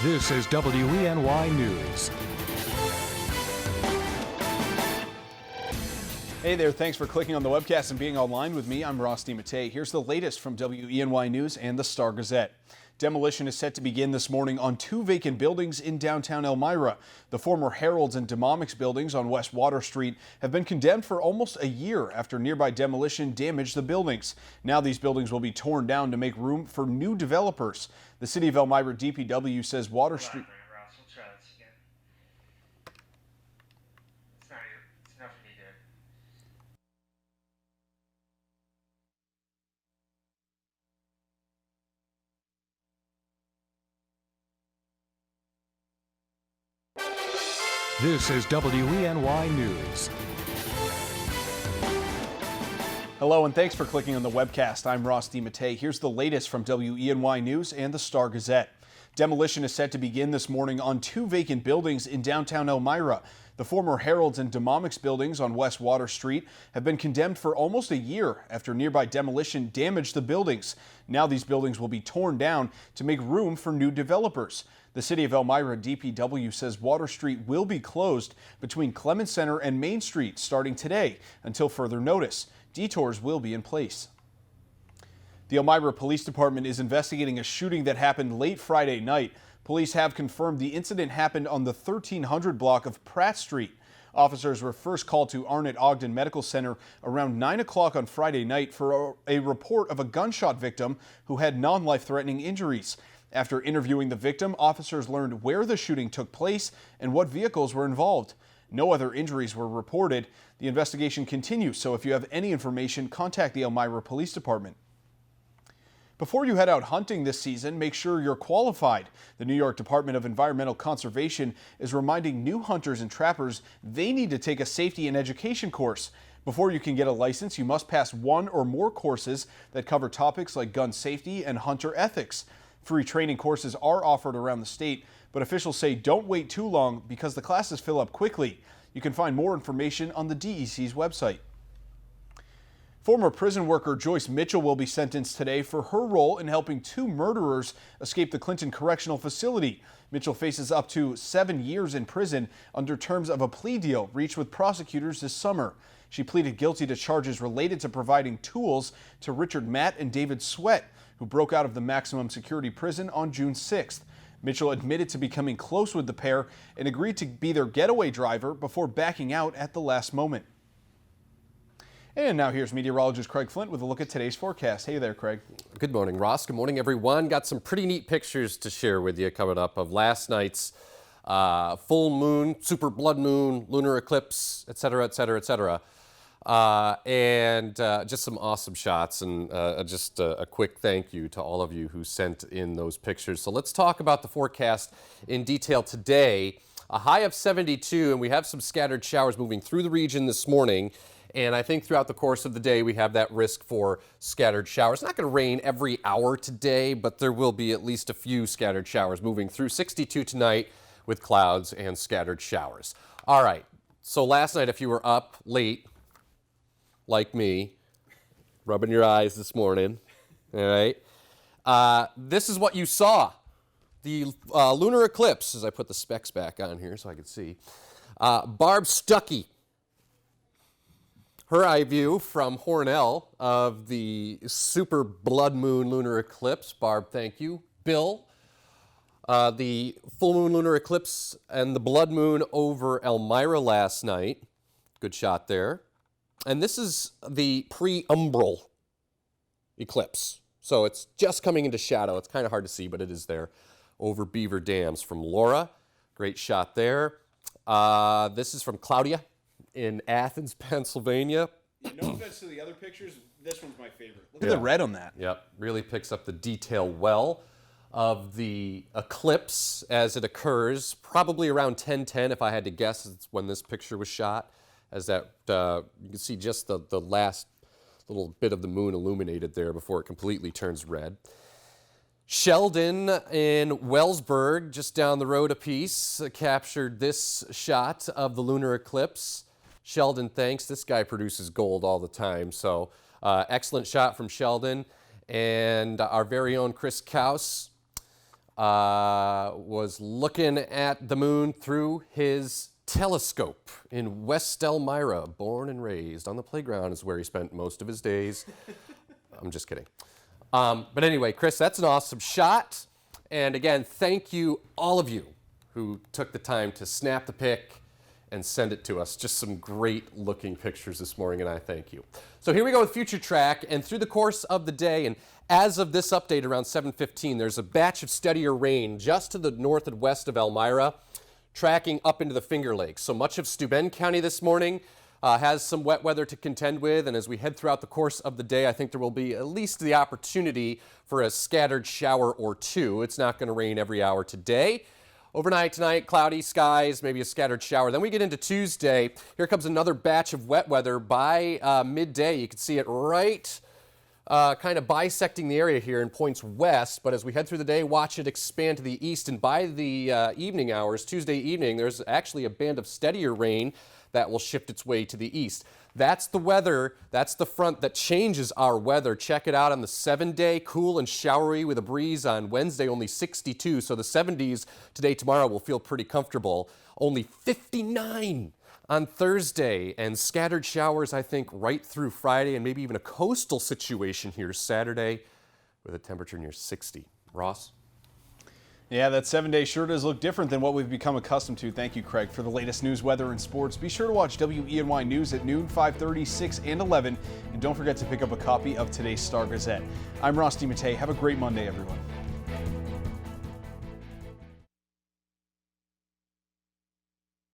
This is WENY News. Hey there, thanks for clicking on the webcast and being online with me. I'm Ross DiMattei. Here's the latest from WENY News and the Star-Gazette. Demolition is set to begin this morning on two vacant buildings in downtown Elmira. The former Harold's and Demomix buildings on West Water Street have been condemned for almost a year after nearby demolition damaged the buildings. Now these buildings will be torn down to make room for new developers. The City of Elmira DPW says Water Street... This is WENY News. Hello and thanks for clicking on the webcast. I'm Ross DiMattei. Here's the latest from WENY News and the Star-Gazette. Demolition is set to begin this morning on two vacant buildings in downtown Elmira. The former Harold's and Demomix buildings on West Water Street have been condemned for almost a year after nearby demolition damaged the buildings. Now these buildings will be torn down to make room for new developers. The City of Elmira DPW says Water Street will be closed between Clements Center and Main Street starting today until further notice. Detours will be in place. The Elmira Police Department is investigating a shooting that happened late Friday night. Police have confirmed the incident happened on the 1300 block of Pratt Street. Officers were first called to Arnott Ogden Medical Center around 9 o'clock on Friday night for a report of a gunshot victim who had non-life-threatening injuries. After interviewing the victim, officers learned where the shooting took place and what vehicles were involved. No other injuries were reported. The investigation continues, so if you have any information, contact the Elmira Police Department. Before you head out hunting this season, make sure you're qualified. The New York Department of Environmental Conservation is reminding new hunters and trappers they need to take a safety and education course. Before you can get a license, you must pass one or more courses that cover topics like gun safety and hunter ethics. Free training courses are offered around the state, but officials say don't wait too long because the classes fill up quickly. You can find more information on the DEC's website. Former prison worker Joyce Mitchell will be sentenced today for her role in helping two murderers escape the Clinton Correctional Facility. Mitchell faces up to 7 years in prison under terms of a plea deal reached with prosecutors this summer. She pleaded guilty to charges related to providing tools to Richard Matt and David Sweat, who broke out of the maximum security prison on June 6th. Mitchell admitted to becoming close with the pair and agreed to be their getaway driver before backing out at the last moment. And now here's meteorologist Craig Flint with a look at today's forecast. Hey there, Craig. Good morning, Ross. Good morning, everyone. Got some pretty neat pictures to share with you coming up of last night's full moon, super blood moon, lunar eclipse, etc., etc., etc. And just some awesome shots, and just a quick thank you to all of you who sent in those pictures. So let's talk about the forecast in detail today. A high of 72, and we have some scattered showers moving through the region this morning. And I think throughout the course of the day, we have that risk for scattered showers. It's not going to rain every hour today, but there will be at least a few scattered showers moving through. 62 tonight with clouds and scattered showers. All right, so last night, if you were up late, like me, rubbing your eyes this morning, all right, this is what you saw. The lunar eclipse, as I put the specs back on here so I can see. Barb Stuckey. Her eye view from Hornell of the super blood moon lunar eclipse. Barb, thank you. Bill, the full moon lunar eclipse and the blood moon over Elmira last night. Good shot there. And this is the pre-umbral eclipse. So it's just coming into shadow. It's kind of hard to see, but it is there over Beaver Dams from Laura. Great shot there. This is from Claudia in Athens, Pennsylvania. Yeah, no offense to the other pictures, this one's my favorite. Look at the red on that. Yep, really picks up the detail well of the eclipse as it occurs, probably around 10:10 if I had to guess. It's when this picture was shot, as that you can see just the last little bit of the moon illuminated there before it completely turns red. Sheldon in Wellsburg, just down the road a piece, captured this shot of the lunar eclipse. Sheldon, thanks. This guy produces gold all the time, so excellent shot from Sheldon. And our very own Chris Kaus was looking at the moon through his telescope in West Elmira. Born and raised on the playground is where he spent most of his days. I'm just kidding. But anyway, Chris, that's an awesome shot. And again, thank you, all of you who took the time to snap the pic and send it to us. Just some great looking pictures this morning, and I thank you. So here we go with Future Track, and through the course of the day, and as of this update around 7:15, there's a batch of steadier rain just to the north and west of Elmira, tracking up into the Finger Lakes. So much of Steuben County this morning has some wet weather to contend with, and as we head throughout the course of the day, I think there will be at least the opportunity for a scattered shower or two. It's not going to rain every hour today. Overnight tonight, cloudy skies, maybe a scattered shower. Then we get into Tuesday. Here comes another batch of wet weather by midday. You can see it right kind of bisecting the area here and points west, but as we head through the day, watch it expand to the east, and by the evening hours, Tuesday evening, there's actually a band of steadier rain that will shift its way to the east. That's the weather, that's the front that changes our weather. Check it out on the 7-day, cool and showery with a breeze on Wednesday, only 62. So the 70s today, tomorrow will feel pretty comfortable. Only 59 on Thursday, and scattered showers, I think, right through Friday, and maybe even a coastal situation here Saturday with a temperature near 60. Ross? Yeah, that 7-day sure does look different than what we've become accustomed to. Thank you, Craig. For the latest news, weather, and sports, be sure to watch WENY News at noon, 5:30, 6, and 11. And don't forget to pick up a copy of today's Star Gazette. I'm Ross DeMattei. Have a great Monday, everyone.